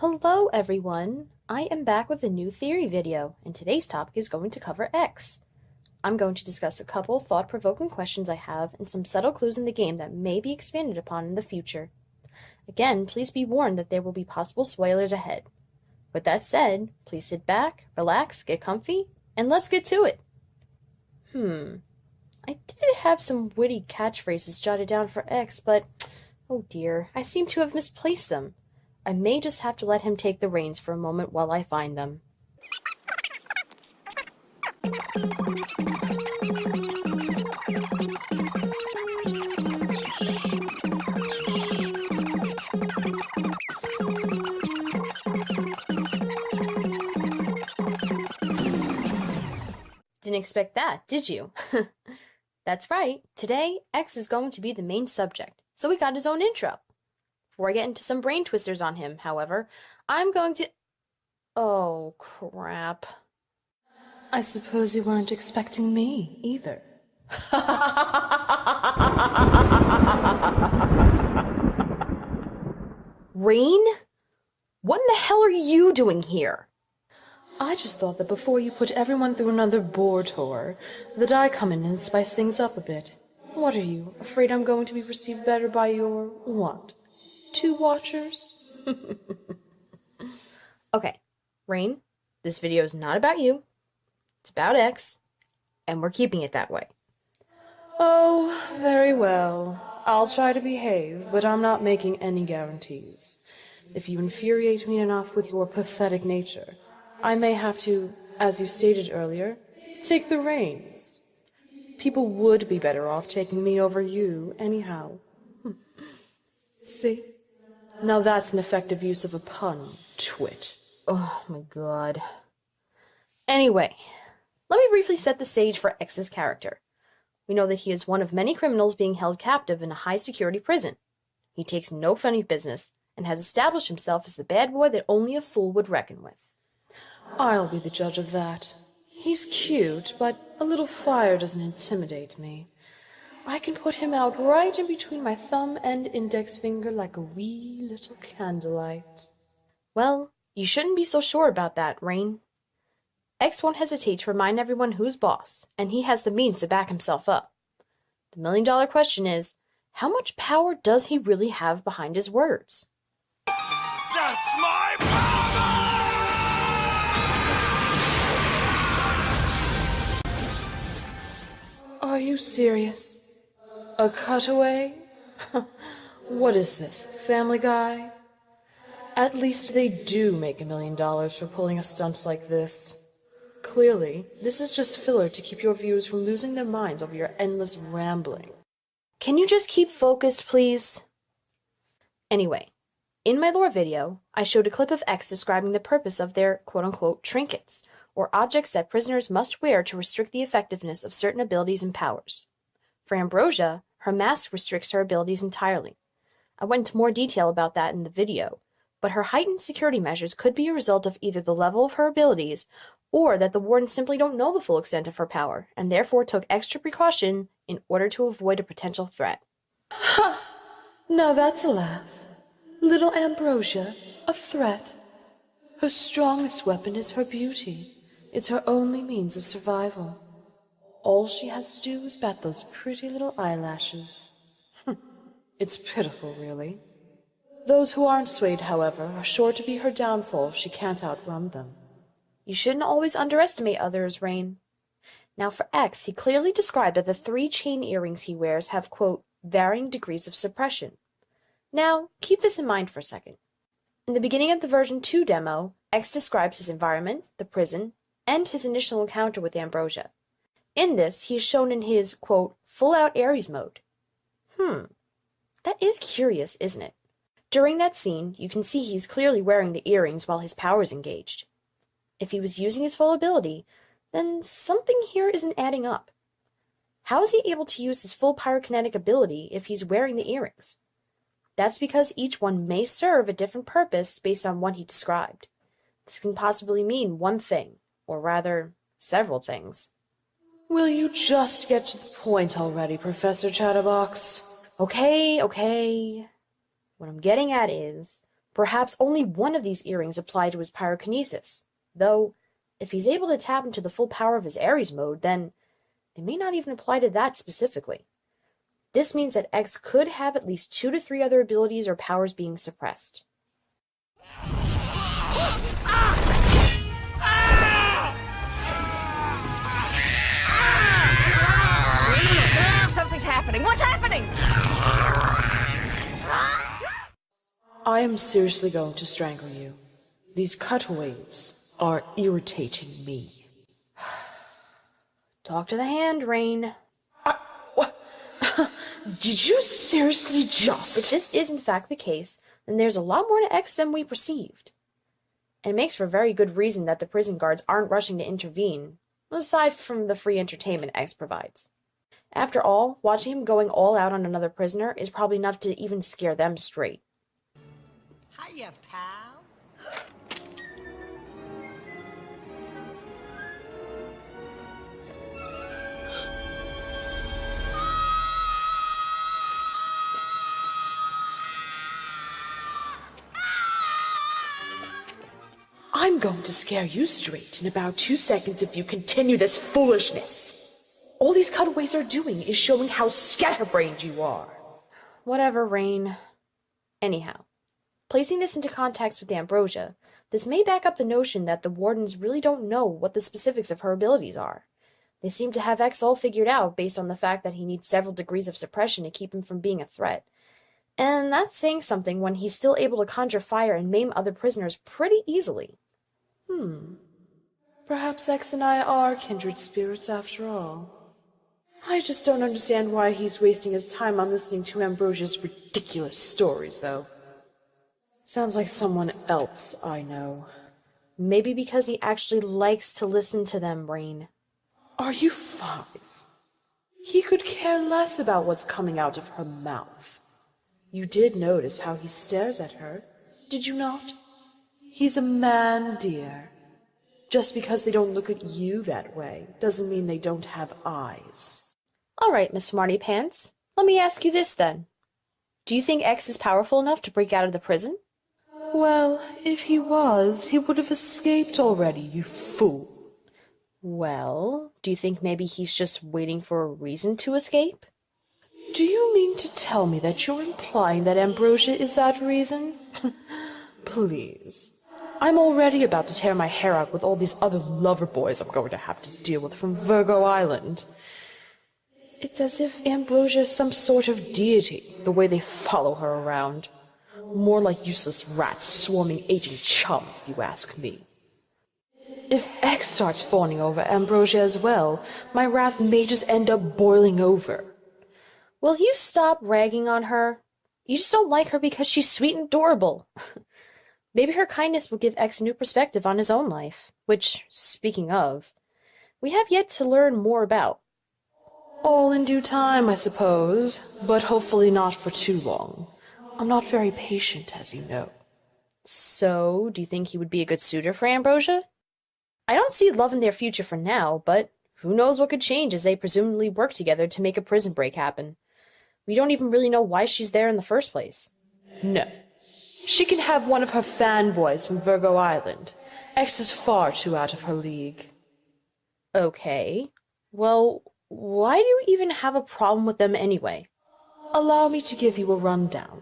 Hello everyone! I am back with a new theory video, and today's topic is going to cover X. I'm going to discuss a couple thought-provoking questions I have and some subtle clues in the game that may be expanded upon in the future. Again, please be warned that there will be possible spoilers ahead. With that said, please sit back, relax, get comfy, and let's get to it! I did have some witty catchphrases jotted down for X, but oh dear, I seem to have misplaced them. I may just have to let him take the reins for a moment while I find them. Didn't expect that, did you? That's right, today X is going to be the main subject, so we got his own intro. Before I get into some brain twisters on him, however, I'm going to... Oh, crap. I suppose you weren't expecting me, either. Rain? What in the hell are you doing here? I just thought that before you put everyone through another bore tour, that I come in and spice things up a bit. What are you, afraid I'm going to be received better by your... what? Two watchers? Okay, Rain, this video is not about you. It's about X, and we're keeping it that way. Oh, very well. I'll try to behave, but I'm not making any guarantees. If you infuriate me enough with your pathetic nature, I may have to, as you stated earlier, take the reins. People would be better off taking me over you, anyhow. See? Now that's an effective use of a pun, twit. Oh my god. Anyway, let me briefly set the stage for X's character. We know that he is one of many criminals being held captive in a high-security prison. He takes no funny business, and has established himself as the bad boy that only a fool would reckon with. I'll be the judge of that. He's cute, but a little fire doesn't intimidate me. I can put him out right in between my thumb and index finger like a wee little candlelight. Well, you shouldn't be so sure about that, Rain. X won't hesitate to remind everyone who's boss, and he has the means to back himself up. The million-dollar question is, how much power does he really have behind his words? That's my power! Are you serious? A cutaway? What is this, Family Guy? At least they do make $1 million for pulling a stunt like this. Clearly, this is just filler to keep your viewers from losing their minds over your endless rambling. Can you just keep focused, please? Anyway, in my lore video, I showed a clip of X describing the purpose of their quote-unquote trinkets, or objects that prisoners must wear to restrict the effectiveness of certain abilities and powers. For Ambrosia, her mask restricts her abilities entirely. I went into more detail about that in the video, but her heightened security measures could be a result of either the level of her abilities or that the wardens simply don't know the full extent of her power, and therefore took extra precaution in order to avoid a potential threat. Ha! Now that's a laugh. Little Ambrosia, a threat. Her strongest weapon is her beauty. It's her only means of survival. All she has to do is bat those pretty little eyelashes. It's pitiful, really. Those who aren't swayed, however, are sure to be her downfall if she can't outrun them. You shouldn't always underestimate others, Rain. Now for X, he clearly described that the 3 chain earrings he wears have, quote, varying degrees of suppression. Now, keep this in mind for a second. In the beginning of the version 2 demo, X describes his environment, the prison, and his initial encounter with Ambrosia. In this, he is shown in his, quote, full-out Ares mode. That is curious, isn't it? During that scene, you can see he's clearly wearing the earrings while his power is engaged. If he was using his full ability, then something here isn't adding up. How is he able to use his full pyrokinetic ability if he's wearing the earrings? That's because each one may serve a different purpose based on one he described. This can possibly mean one thing, or rather, several things. Will you just get to the point already, Professor Chatterbox? Okay. What I'm getting at is, Perhaps only one of these earrings apply to his pyrokinesis, though if he's able to tap into the full power of his Ares mode, then they may not even apply to that specifically. This means that X could have at least 2 to 3 other abilities or powers being suppressed. Something's happening. What's happening? I am seriously going to strangle you. These cutaways are irritating me. Talk to the hand, Rain. What? Did you seriously just... If this is in fact the case, then there's a lot more to X than we perceived. And it makes for very good reason that the prison guards aren't rushing to intervene, aside from the free entertainment X provides. After all, watching him going all out on another prisoner is probably enough to even scare them straight. Hiya, pal. I'm going to scare you straight in about 2 seconds if you continue this foolishness. All these cutaways are doing is showing how scatterbrained you are. Whatever, Rain. Anyhow, placing this into context with Ambrosia, this may back up the notion that the wardens really don't know what the specifics of her abilities are. They seem to have X all figured out based on the fact that he needs several degrees of suppression to keep him from being a threat. And that's saying something when he's still able to conjure fire and maim other prisoners pretty easily. Perhaps X and I are kindred spirits after all. I just don't understand why he's wasting his time on listening to Ambrosia's ridiculous stories, though. Sounds like someone else I know. Maybe because he actually likes to listen to them, Rain. Are you 5? He could care less about what's coming out of her mouth. You did notice how he stares at her, did you not? He's a man, dear. Just because they don't look at you that way doesn't mean they don't have eyes. All right, Miss Smarty Pants. Let me ask you this, then. Do you think X is powerful enough to break out of the prison? Well, if he was, he would have escaped already, you fool. Well, do you think maybe he's just waiting for a reason to escape? Do you mean to tell me that you're implying that Ambrosia is that reason? Please. I'm already about to tear my hair out with all these other lover boys I'm going to have to deal with from Virgo Island. It's as if Ambrosia is some sort of deity, the way they follow her around. More like useless rats swarming aging chum, if you ask me. If X starts fawning over Ambrosia as well, my wrath may just end up boiling over. Will you stop ragging on her? You just don't like her because she's sweet and adorable. Maybe her kindness will give X a new perspective on his own life, which, speaking of, we have yet to learn more about. All in due time, I suppose, but hopefully not for too long. I'm not very patient, as you know. So, do you think he would be a good suitor for Ambrosia? I don't see love in their future for now, but who knows what could change as they presumably work together to make a prison break happen. We don't even really know why she's there in the first place. No. She can have one of her fanboys from Virgo Island. X is far too out of her league. Okay. Well, why do you even have a problem with them anyway? Allow me to give you a rundown.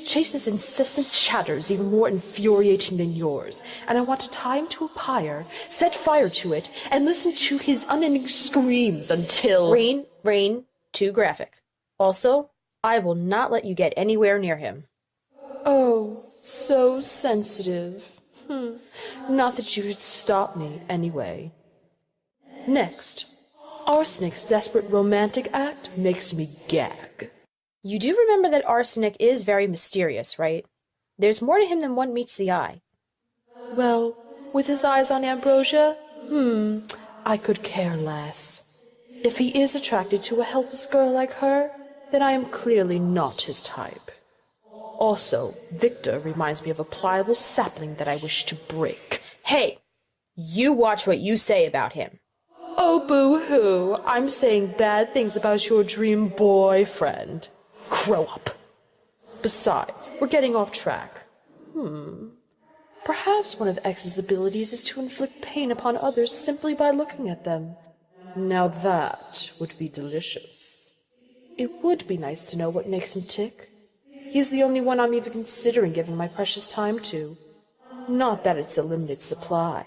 Chase's incessant chatter is even more infuriating than yours, and I want to tie him to a pyre, set fire to it, and listen to his unending screams until— Rain, too graphic. Also, I will not let you get anywhere near him. Oh, so sensitive. Not that you should stop me, anyway. Next, Arsenic's desperate romantic act makes me gag. You do remember that Arsenic is very mysterious, right? There's more to him than one meets the eye. Well, with his eyes on Ambrosia, I could care less. If he is attracted to a helpless girl like her, then I am clearly not his type. Also, Victor reminds me of a pliable sapling that I wish to break. Hey, you watch what you say about him. Oh, boo-hoo, I'm saying bad things about your dream boyfriend. Grow up. Besides, we're getting off track. Perhaps one of X's abilities is to inflict pain upon others simply by looking at them. Now that would be delicious. It would be nice to know what makes him tick. He's the only one I'm even considering giving my precious time to. Not that it's a limited supply.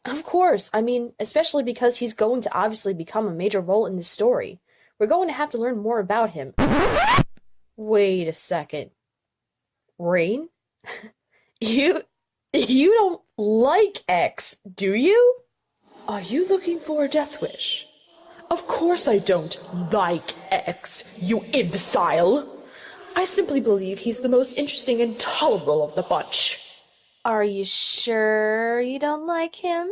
Of course, I mean, especially because he's going to obviously become a major role in this story. We're going to have to learn more about him. Wait a second. Rain? You don't like X, do you? Are you looking for a death wish? Of course I don't like X, you imbecile. I simply believe he's the most interesting and tolerable of the bunch. Are you sure you don't like him?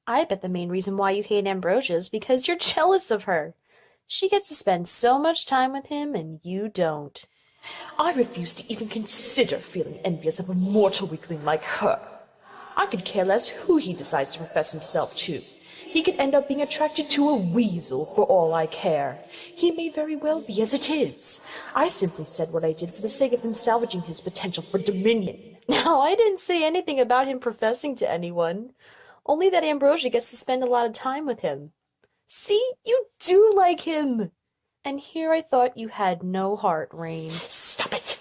I bet the main reason why you hate Ambrosia is because you're jealous of her. She gets to spend so much time with him and you don't. I refuse to even consider feeling envious of a mortal weakling like her. I could care less who he decides to profess himself to. He could end up being attracted to a weasel for all I care. He may very well be as it is. I simply said what I did for the sake of him salvaging his potential for dominion. Now, I didn't say anything about him professing to anyone. Only that Ambrosia gets to spend a lot of time with him. See, you do like him! And here I thought you had no heart, Rain. Stop it!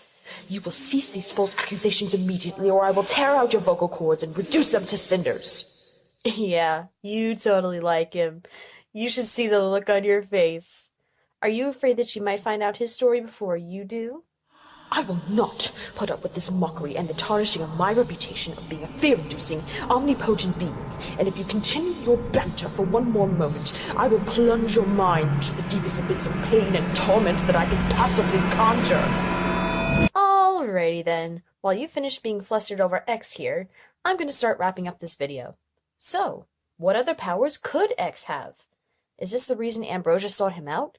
You will cease these false accusations immediately, or I will tear out your vocal cords and reduce them to cinders. Yeah, you totally like him. You should see the look on your face. Are you afraid that she might find out his story before you do? I will not put up with this mockery and the tarnishing of my reputation of being a fear-inducing, omnipotent being, and if you continue your banter for one more moment, I will plunge your mind into the deepest abyss of pain and torment that I can possibly conjure. Alrighty then. While you finish being flustered over X here, I'm going to start wrapping up this video. So, what other powers could X have? Is this the reason Ambrosia sought him out?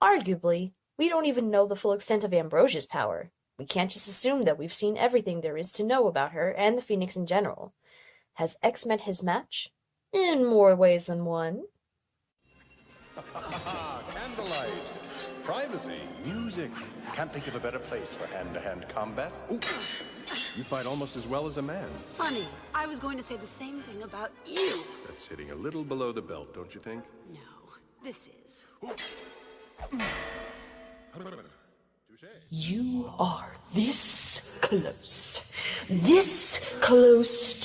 Arguably, we don't even know the full extent of Ambrosia's power. We can't just assume that we've seen everything there is to know about her and the Phoenix in general. Has X met his match? In more ways than one. Candlelight, privacy, music. Can't think of a better place for hand-to-hand combat. Ooh, you fight almost as well as a man. Funny, I was going to say the same thing about you. That's hitting a little below the belt, don't you think? No, this is. You are this close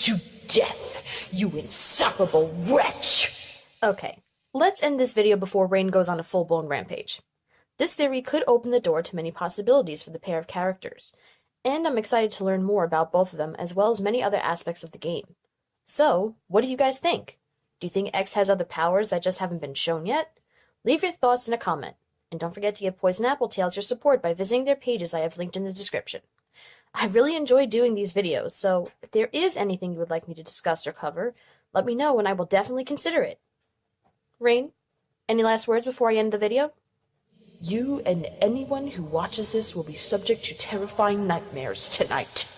to death, you insufferable wretch! Okay, let's end this video before Rain goes on a full-blown rampage. This theory could open the door to many possibilities for the pair of characters, and I'm excited to learn more about both of them as well as many other aspects of the game. So, what do you guys think? Do you think X has other powers that just haven't been shown yet? Leave your thoughts in a comment. And don't forget to give Poisonappletales your support by visiting their pages I have linked in the description. I really enjoy doing these videos, so if there is anything you would like me to discuss or cover, let me know and I will definitely consider it. Rain, any last words before I end the video? You and anyone who watches this will be subject to terrifying nightmares tonight.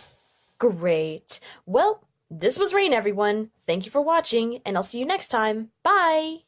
Great. Well, this was Rain, everyone. Thank you for watching, and I'll see you next time. Bye!